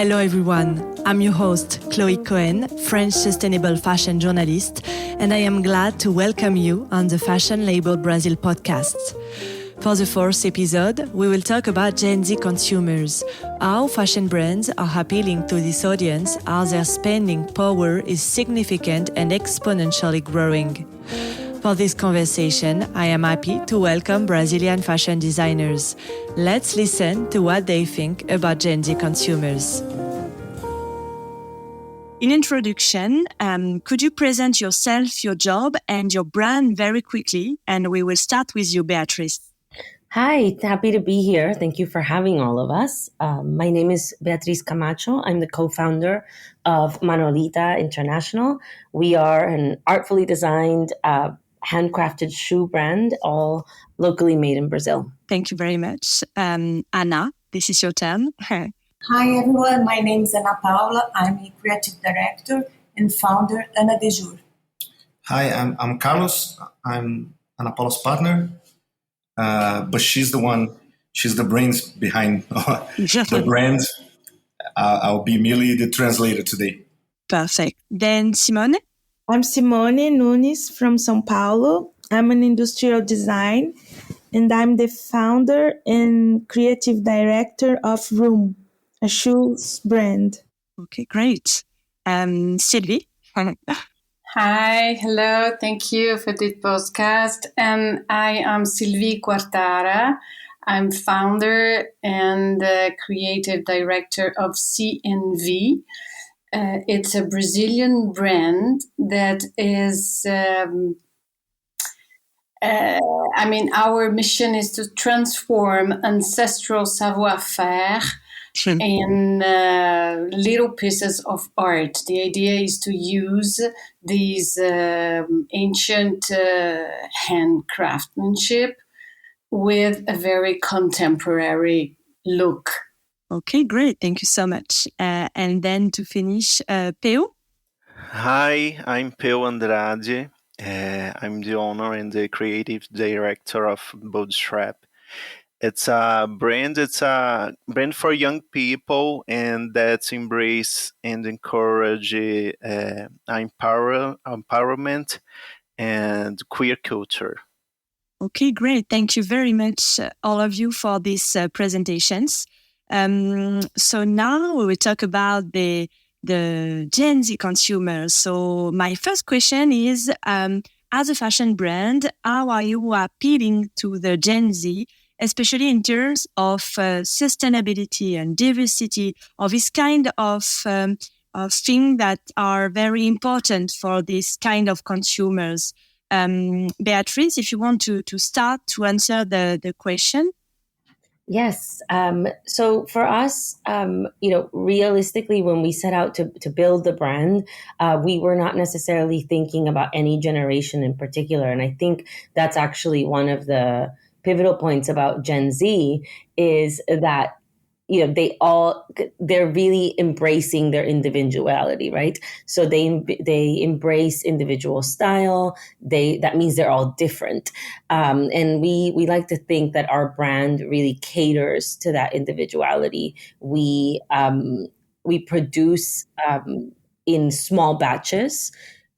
Hello everyone, I'm your host, Chloé Cohen, French sustainable fashion journalist, and I am glad to welcome you on the Fashion Label Brazil podcast. For the fourth episode, we will talk about Gen Z consumers, how fashion brands are appealing to this audience, how their spending power is significant and exponentially growing. For this conversation, I am happy to welcome Brazilian fashion designers. Let's listen to what they think about Gen Z consumers. In introduction, could you present yourself, your job, and your brand very quickly? And we will start with you, Beatrice. Hi, happy to be here. Thank you for having all of us. My name is Beatriz Camacho. I'm the co-founder of Manolita International. We are an artfully designed, handcrafted shoe brand, all locally made in Brazil. Thank you very much. Anna, this is your turn. Hi, everyone. My name is Ana Paula. I'm a creative director and founder, Ana de Jour. Hi, I'm Carlos. I'm Ana Paula's partner. But she's the brains behind the brand. I'll be merely the translator today. Perfect. Then Simone? I'm Simone Nunes from São Paulo. I'm an industrial design, and I'm the founder and creative director of Room, a shoes brand. Okay, great. Sylvie? Hi, hello, thank you for this podcast. And I am Sylvie Quartara. I'm founder and creative director of CNV. It's a Brazilian brand that is, our mission is to transform ancestral savoir-faire in little pieces of art. The idea is to use these ancient hand craftsmanship with a very contemporary look. Okay, great. Thank you so much. And then to finish, Peu? Hi, I'm Peu Andrade. I'm the owner and the creative director of Bootstrap. It's a brand for young people, and that's embrace and encourage empowerment and queer culture. Okay, great. Thank you very much, all of you, for these presentations. So now we will talk about the Gen Z consumers. So my first question is, as a fashion brand, how are you appealing to the Gen Z, especially in terms of sustainability and diversity, of this kind of things that are very important for this kind of consumers? Beatrice, if you want to start to answer the question. Yes. So for us, realistically, when we set out to build the brand, we were not necessarily thinking about any generation in particular. And I think that's actually one of the pivotal points about Gen Z is that, they're really embracing their individuality, right? So they embrace individual style. That means they're all different. And we like to think that our brand really caters to that individuality. We produce in small batches.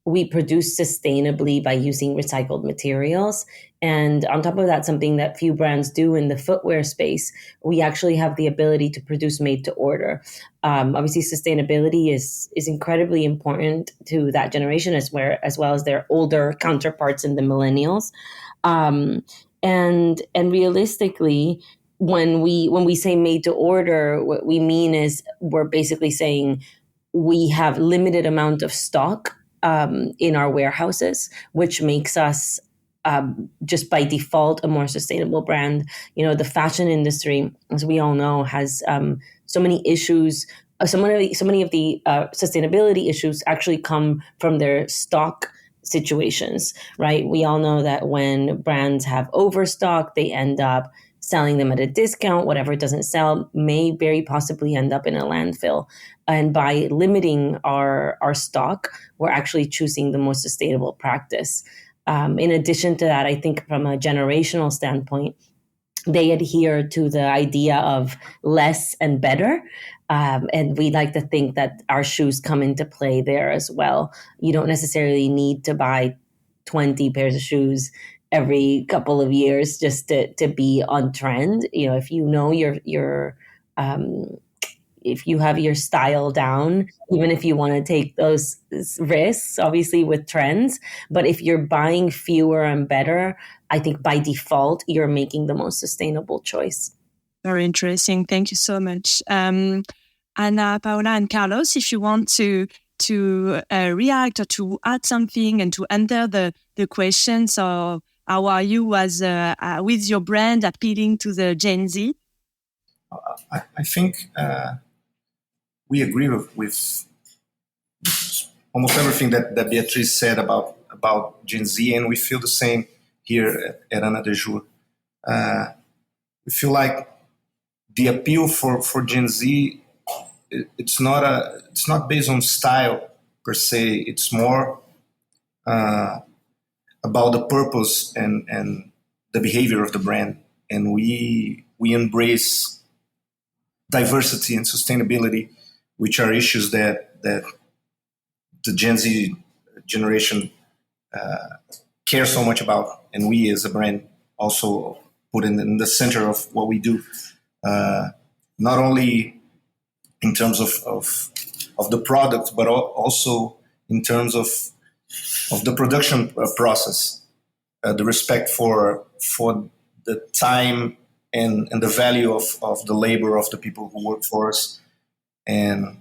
We produce sustainably by using recycled materials. And on top of that, something that few brands do in the footwear space, we actually have the ability to produce made to order. Obviously, sustainability is incredibly important to that generation as well as their older counterparts in the millennials. And realistically, when we say made to order, what we mean is we're basically saying we have limited amount of stock in our warehouses, which makes us just by default a more sustainable brand. The fashion industry, as we all know, has so many issues. So many of the sustainability issues actually come from their stock situations, right? We all know that when brands have overstock, they end up selling them at a discount. Whatever doesn't sell may very possibly end up in a landfill. And by limiting our stock, we're actually choosing the most sustainable practice. In addition to that, I think from a generational standpoint, they adhere to the idea of less and better. And we like to think that our shoes come into play there as well. You don't necessarily need to buy 20 pairs of shoes every couple of years just to be on trend. If you know your if you have your style down, even if you want to take those risks, obviously with trends, but if you're buying fewer and better, I think by default, you're making the most sustainable choice. Very interesting. Thank you so much. Ana, Paola, and Carlos, if you want to react or to add something and to enter the questions, or how are you as with your brand appealing to the Gen Z? I think we agree with almost everything that Beatriz said about Gen Z, and we feel the same here at Ana de Jour. We feel like the appeal for Gen Z, it's not based on style per se. It's more about the purpose and the behavior of the brand, and we embrace diversity and sustainability, which are issues that the Gen Z generation care so much about, and we as a brand also put in the center of what we do, not only in terms of the product, but also in terms of the production process, the respect for the time and the value of the labor of the people who work for us. And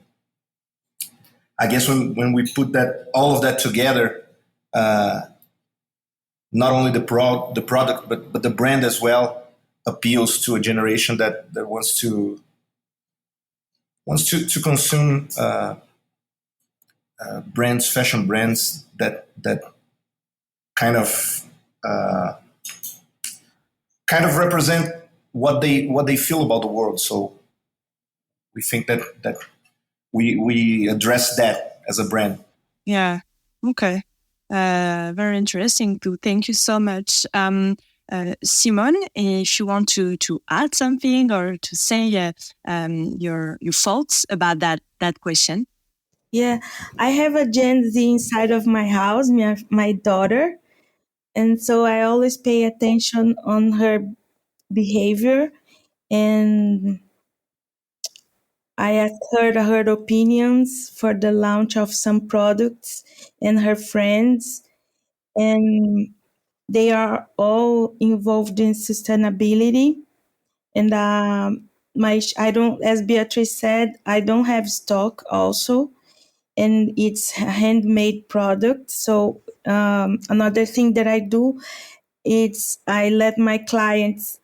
I guess when we put all of that together, not only the product, but the brand as well appeals to a generation that wants to consume fashion brands that kind of represent what they feel about the world. So we think that we address that as a brand. Yeah. Okay. Very interesting too. Thank you so much. Simone, if you want to add something or to say your thoughts about that question. Yeah, I have a Gen Z inside of my house, my daughter. And so I always pay attention on her behavior, and I asked her opinions for the launch of some products and her friends, and they are all involved in sustainability. And I don't, as Beatrice said, I don't have stock also, and it's a handmade product. So another thing that I do is I let my clients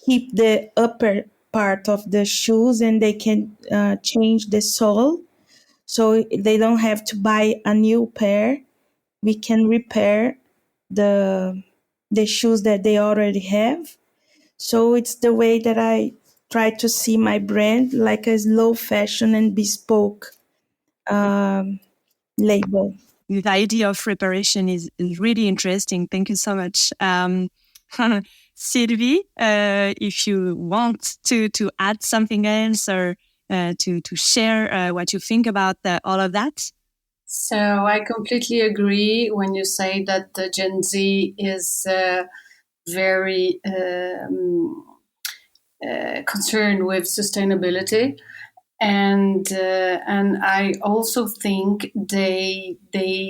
keep the upper part of the shoes, and they can change the sole, so they don't have to buy a new pair. We can repair the shoes that they already have. So it's the way that I try to see my brand, like a slow fashion and bespoke label. The idea of reparation is really interesting. Thank you so much. Sylvie, if you want to add something else or to share what you think about all of that. So I completely agree when you say that the Gen Z is very concerned with sustainability. And I also think they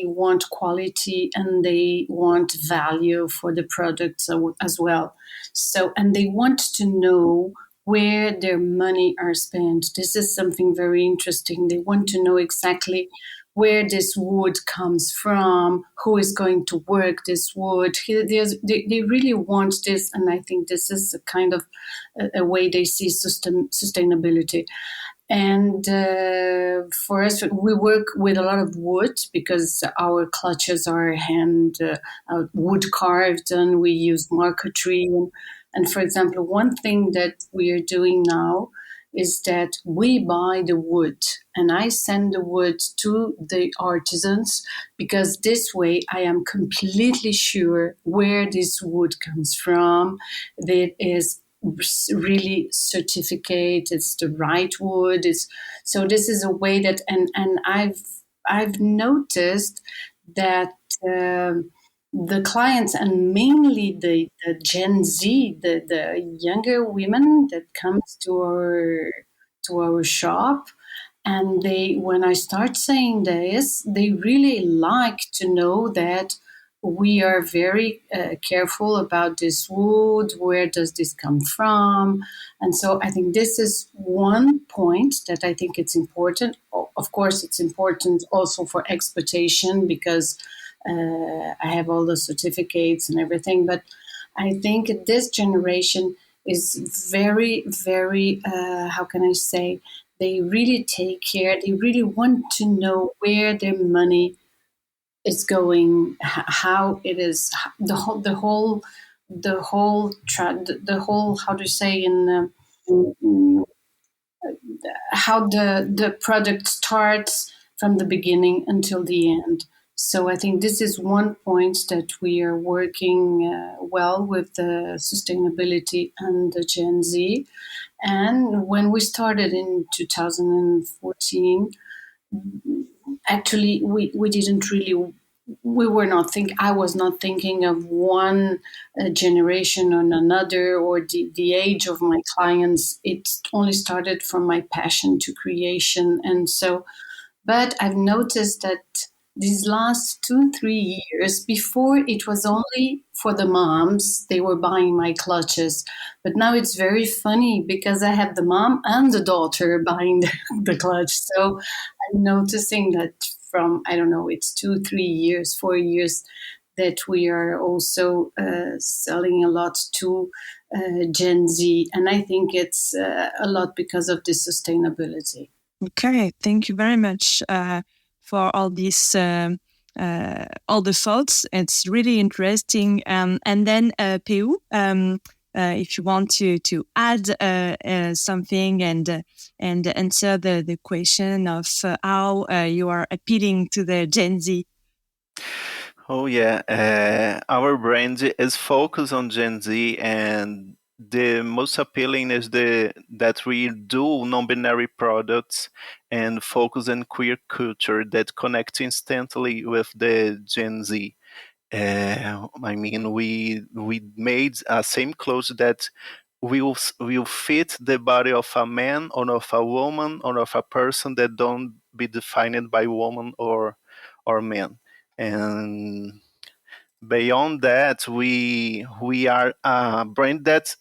want quality and they want value for the products as well. So, and they want to know where their money are spent. This is something very interesting. They want to know exactly where this wood comes from, who is going to work this wood. They really want this, and I think this is a kind of a way they see sustainability. And for us, we work with a lot of wood because our clutches are wood carved, and we use marquetry. And for example, one thing that we are doing now is that we buy the wood and I send the wood to the artisans, because this way I am completely sure where this wood comes from. That is really certificate, it's the right wood. So this is a way that, and I've noticed that the clients, and mainly the Gen Z, the younger women that comes to our shop, and they, when I start saying this, they really like to know that we are very careful about this wood. Where does this come from? And so I think this is one point that I think it's important. Of course, it's important also for exploitation, because I have all the certificates and everything. But I think this generation is very, very, how can I say, they really take care. They really want to know where their money is going, how it is, the whole, how to say, in how the product starts from the beginning until the end. So I think this is one point that we are working well with the sustainability and the Gen Z. And when we started in 2014, actually we didn't really, we were not think I was not thinking of one generation or another, or the age of my clients. It only started from my passion to creation. And so, but I've noticed that these last 2 3 years, before it was only for the moms, they were buying my clutches. But now it's very funny because I have the mom and the daughter buying the clutch. So I'm noticing that from, I don't know, it's 2 3 years, 4 years, that we are also selling a lot to Gen Z. And I think it's a lot because of the sustainability. Okay, thank you very much for all these all the thoughts. It's really interesting. And then Peu, if you want to add something and answer the question of how you are appealing to the Gen Z. Oh yeah, our brand is focused on Gen Z, and the most appealing is that we do non-binary products and focus on queer culture that connects instantly with the Gen Z. I mean, we made same clothes that will fit the body of a man or of a woman or of a person that don't be defined by woman or man. And beyond that, we are a brand that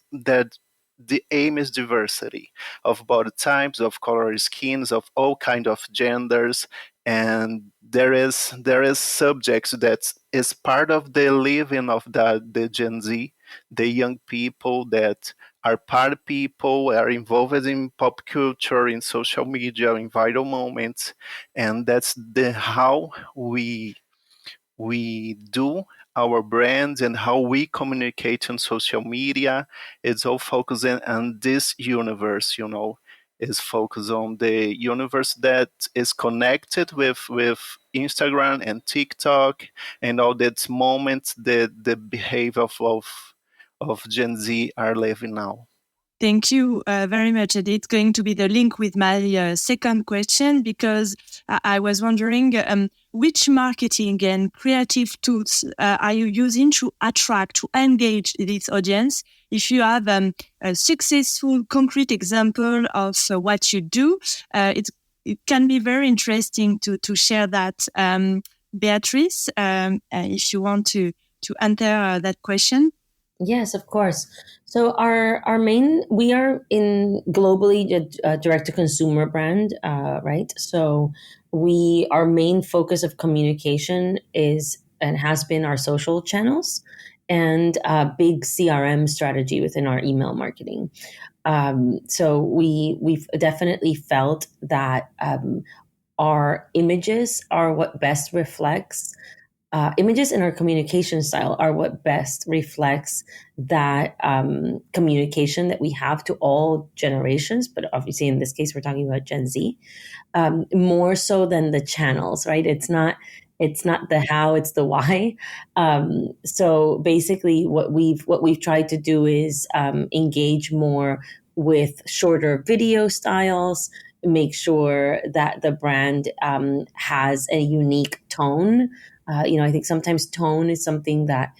the aim is diversity of body types, of color skins, of all kind of genders, and there is subjects that is part of the living of the Gen Z, the young people that are part people, are involved in pop culture, in social media, in viral moments, and that's the how we do our brands and how we communicate on social media. It's all focusing on this universe, is focused on the universe that is connected with Instagram and TikTok and all that moments that the behavior of Gen Z are living now. Thank you very much. And it's going to be the link with my second question, because I was wondering which marketing and creative tools are you using to attract, to engage this audience? If you have a successful, concrete example of what you do, it can be very interesting to share that. Beatrice, if you want to answer that question. Yes, of course. So our main, we are in globally a direct to consumer brand, right? So our main focus of communication is and has been our social channels and a big CRM strategy within our email marketing. So we've definitely felt that our images are what best reflects images in our communication style are what best reflects that communication that we have to all generations. But obviously, in this case, we're talking about Gen Z, more so than the channels, right? It's not the how, it's the why. So basically, what we've tried to do is engage more with shorter video styles, make sure that the brand has a unique tone. I think sometimes tone is something that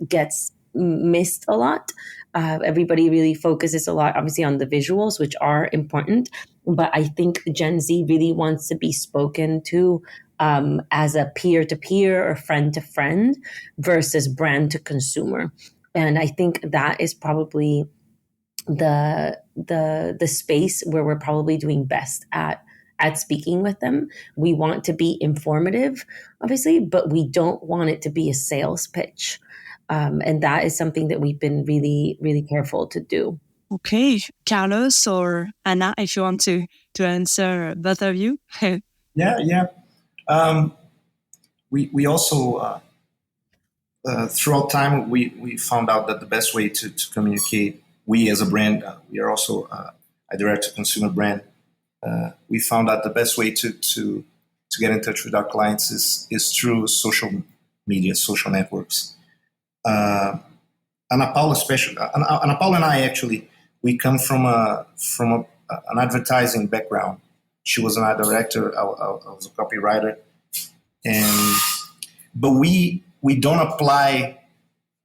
gets missed a lot. Everybody really focuses a lot, obviously, on the visuals, which are important. But I think Gen Z really wants to be spoken to as a peer-to-peer or friend-to-friend versus brand-to-consumer. And I think that is probably the space where we're probably doing best at speaking with them. We want to be informative, obviously, but we don't want it to be a sales pitch. And that is something that we've been really, really careful to do. Okay, Carlos or Anna, if you want to answer, both of you. Yeah. We also throughout time we found out that the best way to communicate, we as a brand, we are also a direct-to-consumer brand. We found out the best way to get in touch with our clients is through social media, social networks. Ana Paula, especially, Ana Paula and I actually, we come from an advertising background. She was an art director. I was a copywriter, but we don't apply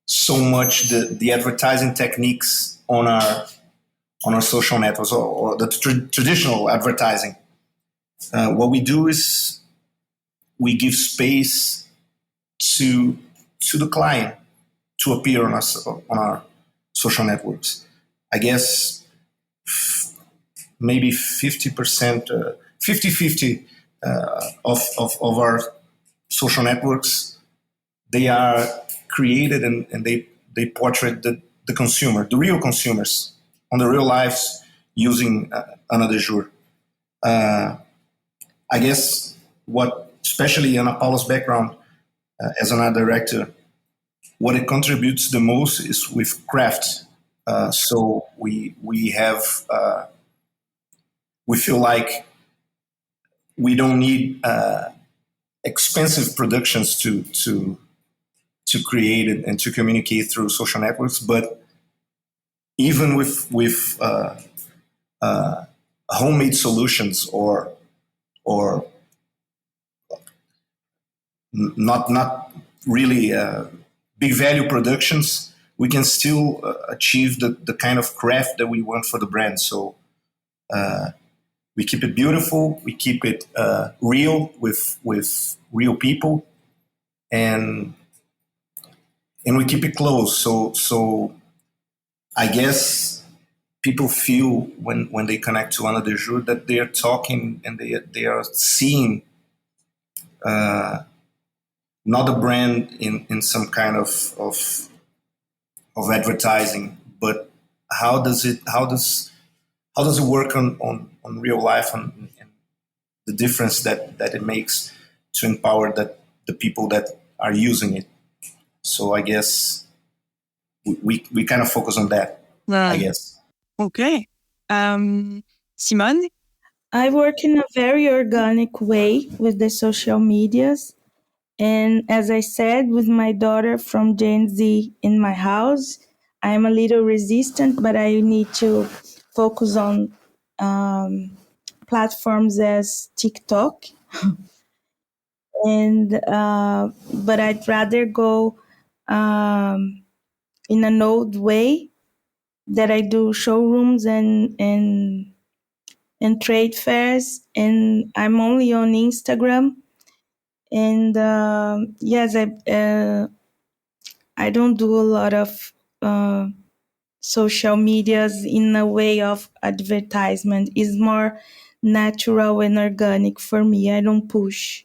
so much the advertising techniques on our social networks or the traditional advertising. What we do is we give space to the client to appear on our social networks. I guess maybe 50%, 50-50 of our social networks, they are created and they portray the consumer, the real consumers, on the real lives using Ana Jour. I guess what, especially Ana Paula's background as an art director, what it contributes the most is with craft. So we have we feel like we don't need expensive productions to create and to communicate through social networks, but even with homemade solutions or not really big value productions, we can still achieve the kind of craft that we want for the brand. So we keep it beautiful, we keep it real with real people, and we keep it close. So I guess people feel when they connect to Ana Jour that they are talking and they are seeing not a brand in some kind of advertising, but how does it work on real life and the difference that it makes to empower the people that are using it. So I guess we kind of focus on that, I guess. Okay. Simone? I work in a very organic way with the social medias. And as I said, with my daughter from Gen Z in my house, I'm a little resistant, but I need to focus on platforms as TikTok. And but I'd rather go in an old way that I do showrooms and trade fairs, and I'm only on Instagram. And yes, I don't do a lot of social medias in a way of advertisement. It's more natural and organic for me. I don't push.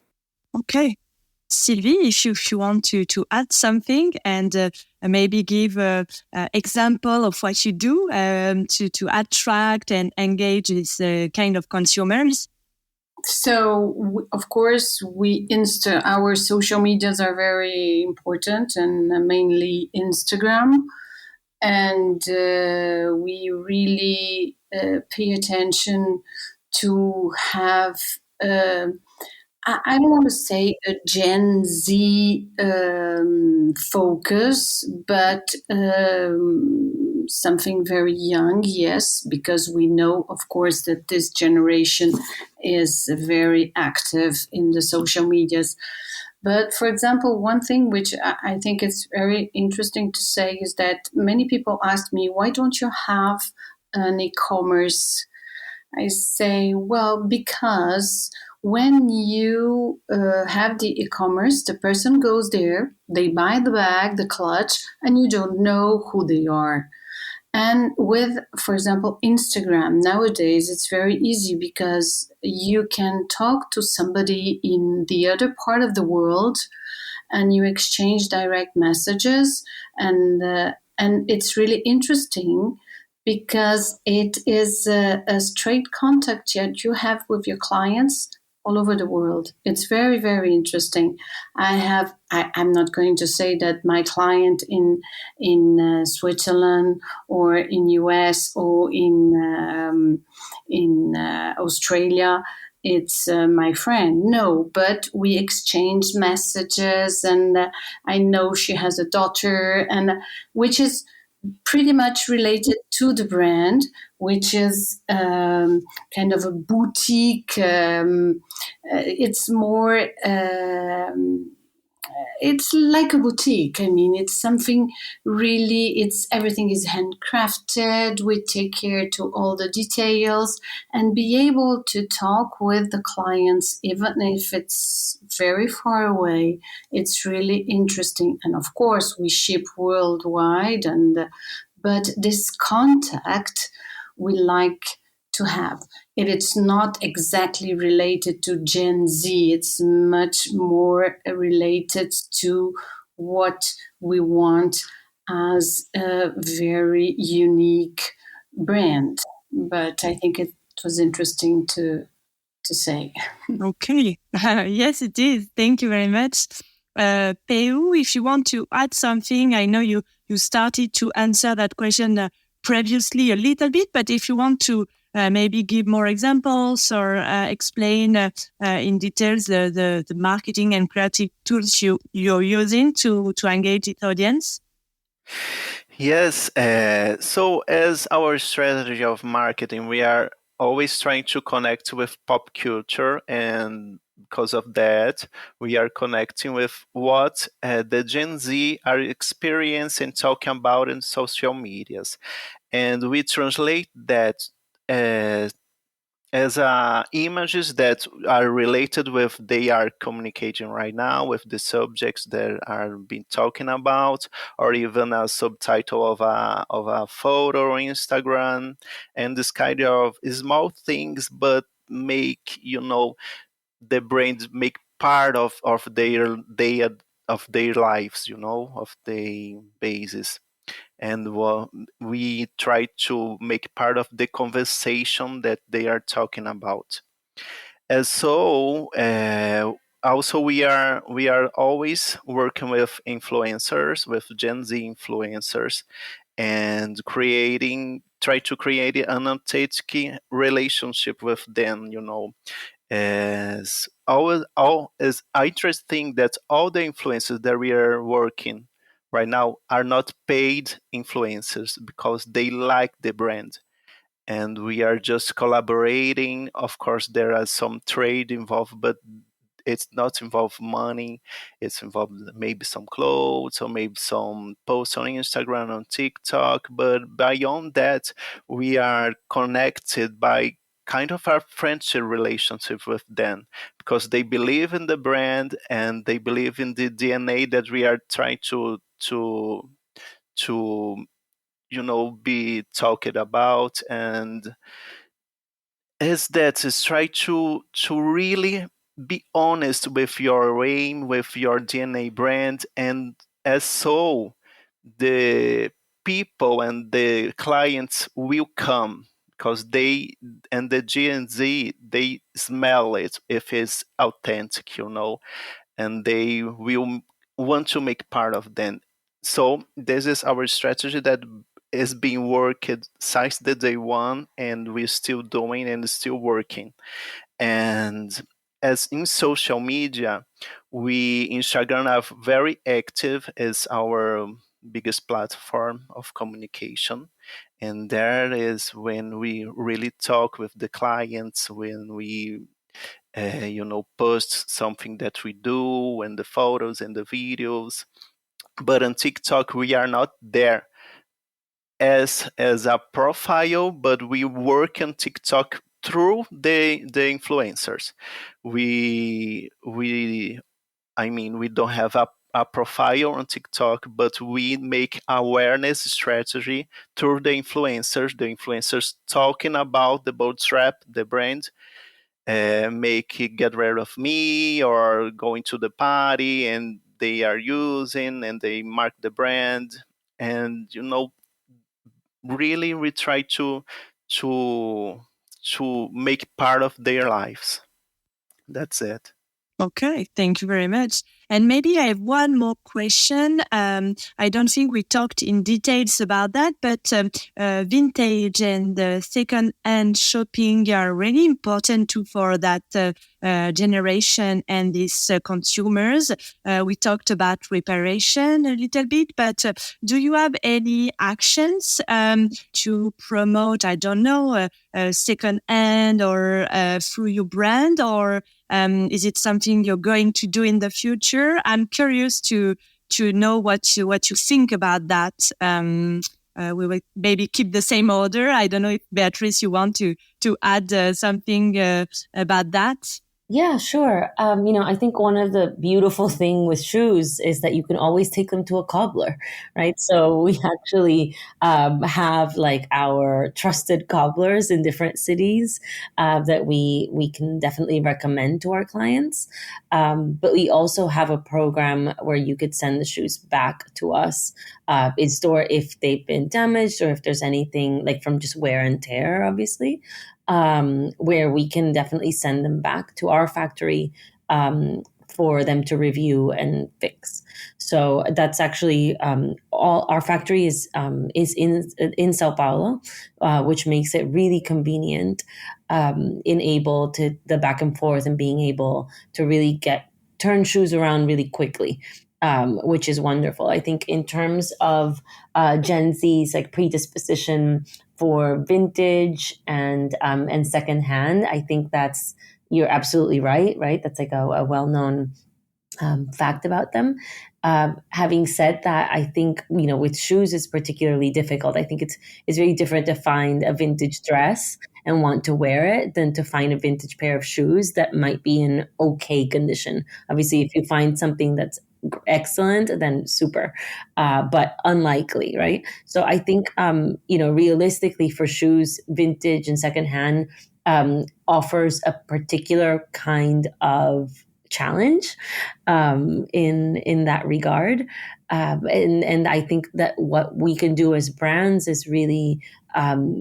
Okay. Sylvie, if you want to add something and maybe give an example of what you do to attract and engage this kind of consumers. Of course, our social medias are very important, and mainly Instagram, and we really pay attention to have. I don't want to say a Gen Z focus, but something very young, yes, because we know, of course, that this generation is very active in the social medias. But for example, one thing which I think is very interesting to say is that many people ask me, why don't you have an e-commerce? I say, well, because when you have the e-commerce, the person goes there, they buy the bag, the clutch, and you don't know who they are. And with, for example, Instagram, nowadays it's very easy because you can talk to somebody in the other part of the world and you exchange direct messages. And it's really interesting because it is a straight contact that you have with your clients all over the world. It's very, very interesting. I'm not going to say that my client in Switzerland or in US or in Australia, it's my friend. No, but we exchange messages, and I know she has a daughter, and which is pretty much related to the brand, which is kind of a boutique. It's more. It's like a boutique. I mean, it's something really. It's everything is handcrafted. We take care to all the details and be able to talk with the clients, even if it's very far away. It's really interesting, and of course, we ship worldwide. But this contact we like to have. It's not exactly related to Gen Z. It's much more related to what we want as a very unique brand. But I think it was interesting to say. Okay. Yes, it is. Thank you very much. Peu, if you want to add something, I know you started to answer that question previously a little bit, but if you want to maybe give more examples or explain in details the marketing and creative tools you're using to engage the audience. Yes. So as our strategy of marketing, we are always trying to connect with pop culture, and because of that, we are connecting with what the Gen Z are experiencing and talking about in social medias. And we translate that as images that are related with they are communicating right now with the subjects that are being talking about, or even a subtitle of a photo on Instagram, and this kind of small things, but make the brains make part of their day of their lives, of their basis. And we try to make part of the conversation that they are talking about. And so also we are always working with influencers, with Gen Z influencers, and try to create an authentic relationship with them. As all is interesting that all the influencers that we are working right now are not paid influencers because they like the brand, and we are just collaborating. Of course, there are some trade involved, but it's not involved money. It's involved maybe some clothes or maybe some posts on Instagram, on TikTok. But beyond that, we are connected by kind of our friendship relationship with them, because they believe in the brand and they believe in the DNA that we are trying to be talking about. And is try to really be honest with your aim, with your DNA brand, and as so the people and the clients will come, because they and the G and Z, they smell it if it's authentic, and they will want to make part of them. So this is our strategy that is being worked since the day one, and we're still doing and still working. And as in social media, we Instagram are very active as our biggest platform of communication. And there is when we really talk with the clients, when we post something that we do, and the photos and the videos. But on TikTok, we are not there as a profile, but we work on TikTok through the influencers. We I mean, we don't have a profile on TikTok, but we make awareness strategy through the influencers talking about the boat strap, the brand, make it get rid of me, or going to the party and they are using and they mark the brand. And really we try to to make part of their lives. That's it. Okay, thank you very much. And maybe I have one more question. I don't think we talked in details about that, but vintage and second-hand shopping are really important too for that generation and these consumers. We talked about reparation a little bit, but do you have any actions to promote, I don't know, second-hand or through your brand, or is it something you're going to do in the future? I'm curious to know what you think about that. We will maybe keep the same order. I don't know if Beatrice, you want to add something about that. Yeah, sure. I think one of the beautiful thing with shoes is that you can always take them to a cobbler, right? So we actually have like our trusted cobblers in different cities that we can definitely recommend to our clients. But we also have a program where you could send the shoes back to us in store if they've been damaged or if there's anything like from just wear and tear, obviously. Where we can definitely send them back to our factory for them to review and fix. So that's actually all. Our factory is in Sao Paulo, which makes it really convenient in able to the back and forth and being able to really turn shoes around really quickly. Which is wonderful. I think in terms of Gen Z's like predisposition for vintage and secondhand, I think you're absolutely right. That's like a well-known fact about them. Having said that, I think with shoes it's particularly difficult. I think it's very different to find a vintage dress and want to wear it than to find a vintage pair of shoes that might be in okay condition. Obviously, if you find something that's excellent, then super, but unlikely, right? So I think realistically for shoes, vintage and secondhand offers a particular kind of challenge in that regard, and I think that what we can do as brands is really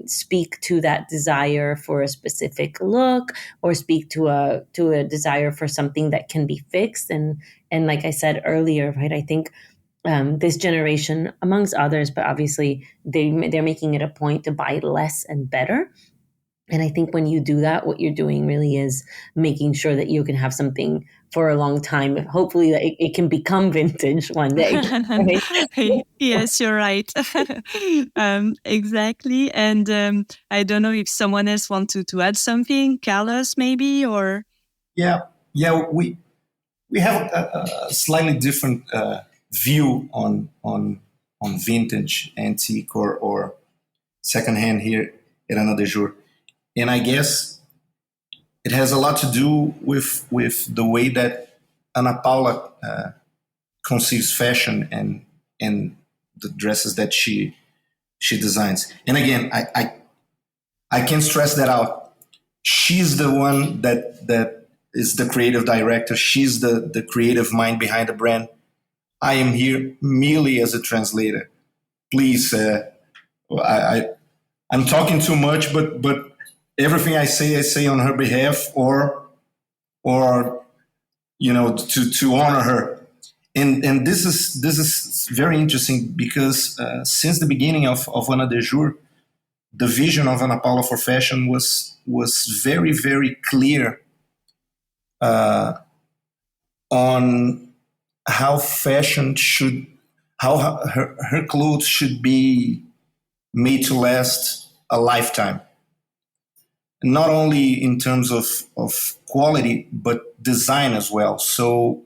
speak to that desire for a specific look, or speak to a desire for something that can be fixed. And like I said earlier, right, I think this generation, amongst others, but obviously they're making it a point to buy less and better. And I think when you do that, what you're doing really is making sure that you can have something for a long time. Hopefully that it can become vintage one day. Right? Yes, you're right. Exactly. And I don't know if someone else wants to add something, Carlos maybe, or... Yeah, we have a slightly different view on vintage, antique, or secondhand here at Ana Jour. And I guess it has a lot to do with the way that Ana Paula conceives fashion and the dresses that she designs. And again, I can't stress that out. She's the one that is the creative director. She's the creative mind behind the brand. I am here merely as a translator. Please, I'm talking too much, but everything I say on her behalf, or to honor her. And this is very interesting because since the beginning of Ana de Jour, the vision of Ana Paula for fashion was very, very clear on how fashion should, how her clothes should be made to last a lifetime. Not only in terms of quality, but design as well. So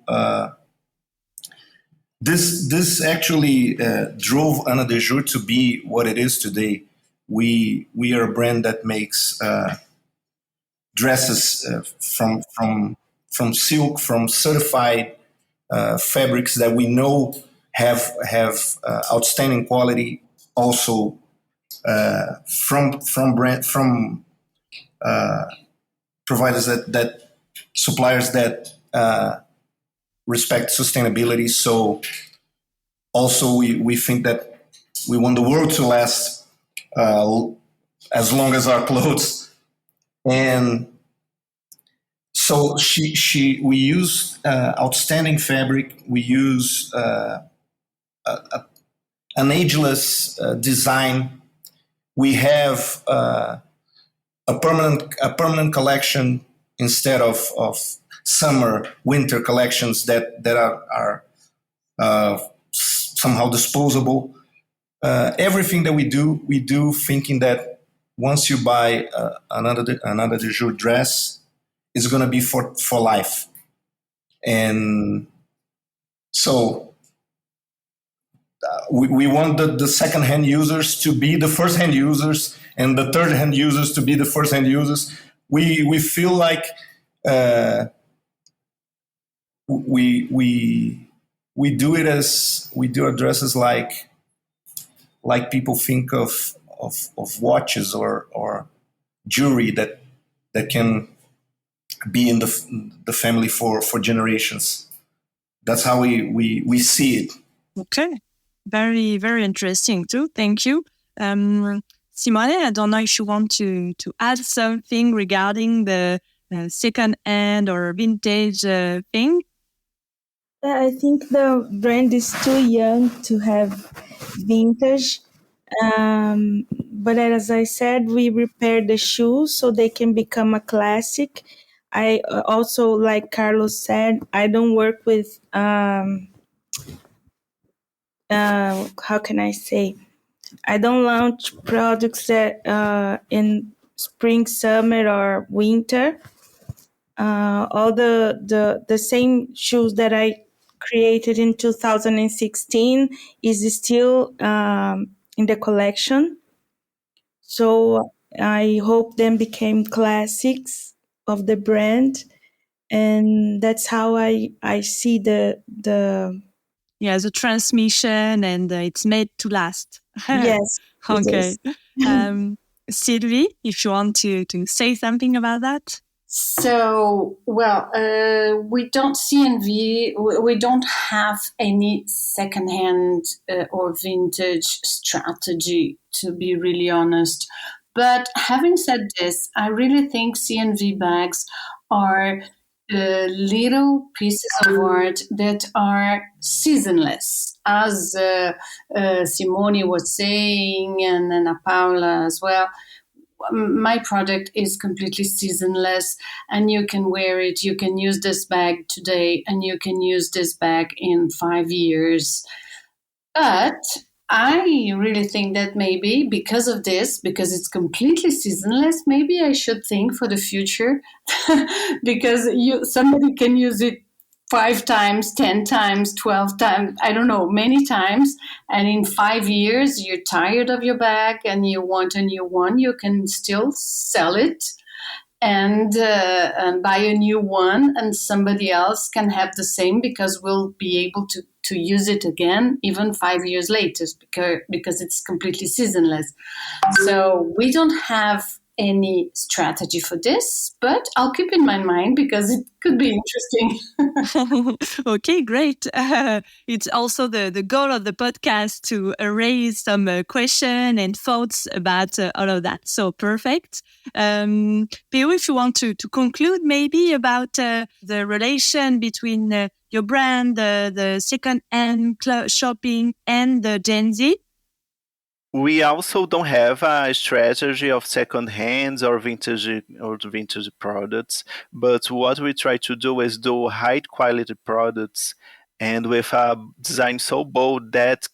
this actually drove Ana de Jour to be what it is today. We are a brand that makes dresses from silk, from certified fabrics that we know have outstanding quality. Also from providers that suppliers that respect sustainability. So also we think that we want the world to last as long as our clothes. And so we use outstanding fabric. We use an ageless design. We have a permanent collection instead of summer, winter collections that are somehow disposable. Everything that we do thinking that once you buy another de jour dress, it's going to be for life. And so we want the second-hand users to be the first-hand users, and the third-hand users to be the first-hand users. We feel like we do it as we do our dresses like people think of watches or jewelry that can be in the family for generations. That's how we see it. Okay. Very, very interesting too. Thank you. Simone, I don't know if you want to add something regarding the second-hand or vintage thing. I think the brand is too young to have vintage. But as I said, we repair the shoes so they can become a classic. I also, like Carlos said, I don't work with, how can I say? I don't launch products that in spring, summer, or winter. All the same shoes that I created in 2016 is still in the collection. So I hope them became classics of the brand, and that's how I see the the transmission, and it's made to last. yes. Okay. Sylvie, if you want to say something about that. So, well, we don't CNV, we don't have any secondhand or vintage strategy, to be really honest. But having said this, I really think CNV bags are little pieces of art that are seasonless, as Simone was saying, and Ana Paula as well. My product is completely seasonless, and you can wear it. You can use this bag today, and you can use this bag in 5 years. But I really think that maybe because of this, because it's completely seasonless, maybe I should think for the future because somebody can use it 5 times, 10 times, 12 times, I don't know, many times. And in 5 years, you're tired of your bag and you want a new one, you can still sell it and buy a new one, and somebody else can have the same because we'll be able to use it again even 5 years later because it's completely seasonless. So we don't have any strategy for this, but I'll keep in my mind because it could be interesting. Okay, great. It's also the goal of the podcast to raise some question and thoughts about all of that. So perfect. Pio, if you want to conclude maybe about the relation between your brand, the second-hand shopping, and the Gen Z. We also don't have a strategy of second hands or vintage products, but what we try to do is do high quality products and with a design so bold that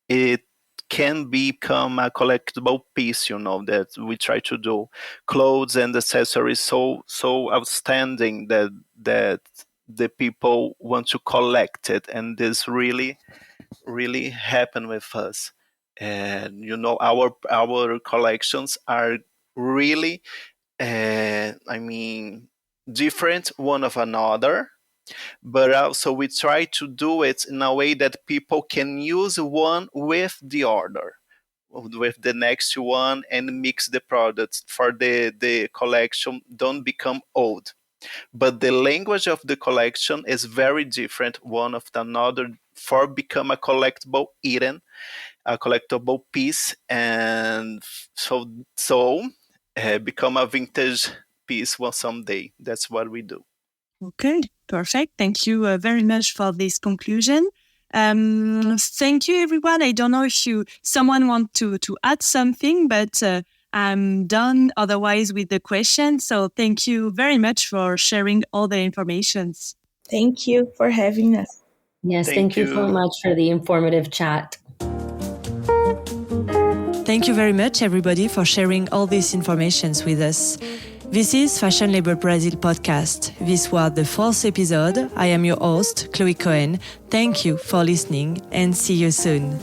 it can become a collectible piece, that we try to do. Clothes and accessories so outstanding that the people want to collect it, and this really happened with us. And our collections are really different one of another, but also we try to do it in a way that people can use one with the other, with the next one, and mix the products for the collection don't become old. But the language of the collection is very different one of another for become a collectible item, a collectible piece, and become a vintage piece one someday. That's what we do. Okay, perfect. Thank you very much for this conclusion. Thank you, everyone. I don't know if someone want to add something, but I'm done otherwise with the question. So thank you very much for sharing all the informations. Thank you for having us. Yes, thank you so much for the informative chat. Thank you very much, everybody, for sharing all these informations with us. This is Fashion Label Brazil podcast. This was the 4th episode. I am your host, Chloé Cohen. Thank you for listening and see you soon.